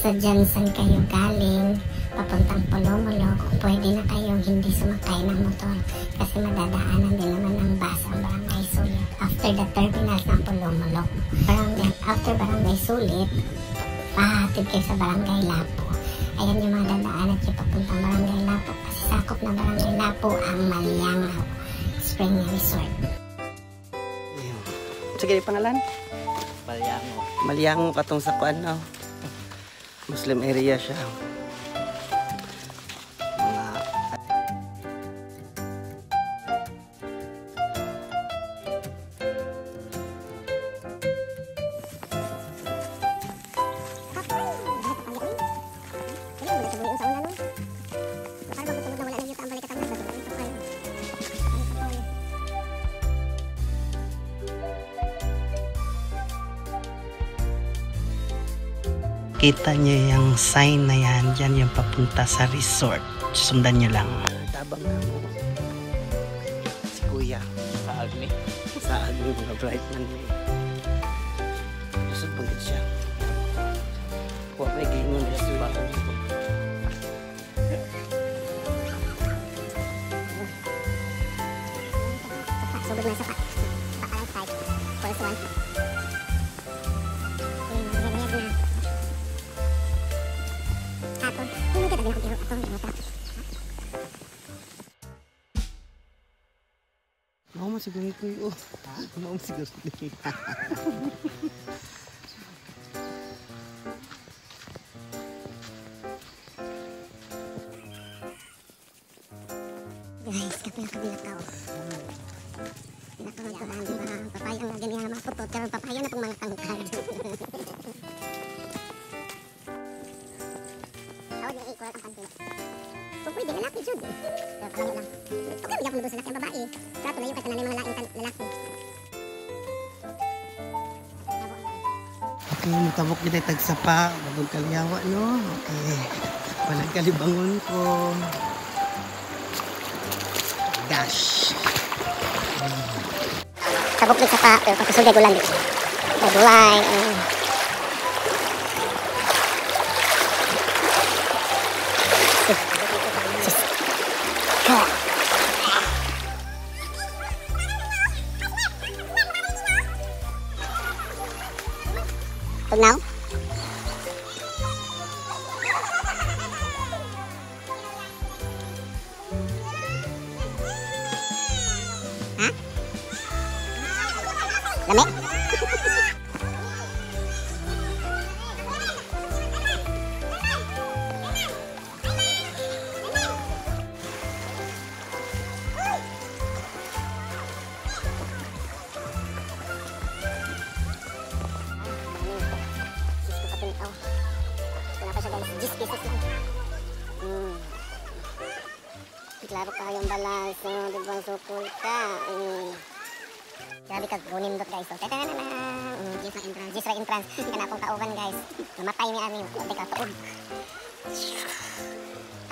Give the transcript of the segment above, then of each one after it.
So dyan saan kayo galing, papuntang Polomolok, pwede na kayong hindi sumakay ng motor kasi madadaanan din naman ng bus ang Barangay Sulit after the terminal ng Polomolok. After Barangay Sulit, pahatid kayo sa Barangay Lapu. Ayan yung mga dadaanan kayo papuntang Barangay Lapu kasi sakop ng Barangay Lapu ang Maliangaw Spring Resort. Sige, pangalan? Maliangaw. Maliangaw katong sa kuan, no? Muslim area siya. Kita nyo yung sign na yan, dyan yung papunta sa resort. Sundan nyo lang. Tabang na mo. Si Kuya. Sa Agni. Sa Agni, mga bright man mo. Lusod pagkat siya. Huwag may gingon na siya. Subod na sa pakalang side. First one. Mau masih gue itu, mau masih gue. Guys, kapila tao. Pinakaroon di ba? Papayang na ganyan mga putot, pero papayang na pong mga tangkad. Tawad niya ikulat ang kantin. Kung pwede, lalaki dyan. Pero kalami lang. Okay, hindi ako nabos sa laki ang babae. Trato na yung katanan ng mga laing lalaki. Okay, mutabok kita tagsapa. Bagong kaliyawa, no? Okay. Walang kalibangon ko. Gosh. Tabok din sa pa, pero pagkasulay gulan din. Pagulay. Now? Hah? Lami? Klaro kayong balas, di ba sukul ka? Grabe ka, gunindot guys. So, tata na na. Gisra entrance. Kana akong kauban guys. Namatay ni Ani. Hindi ka tuod.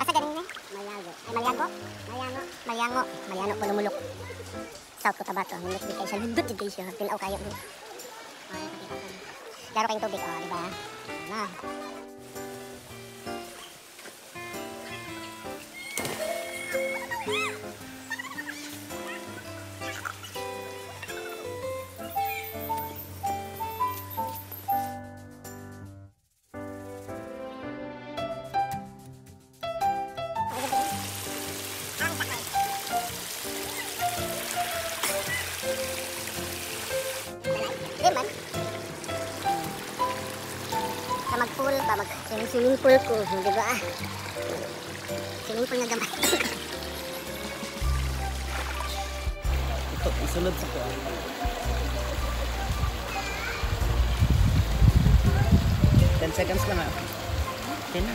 Asa galing ni? Maliango. Ay, Maliango? Maliango, Polomolok. South Cotabato. Nindot di siya. Tinaw kayo. Klaro kayong tubig, di ba? Ano? Mag-pool pa, mag-swimming pool ko, di ba? Swimming pool na gamay. Ito, isunod sa kuha. 10 seconds lang, ha? 10 na.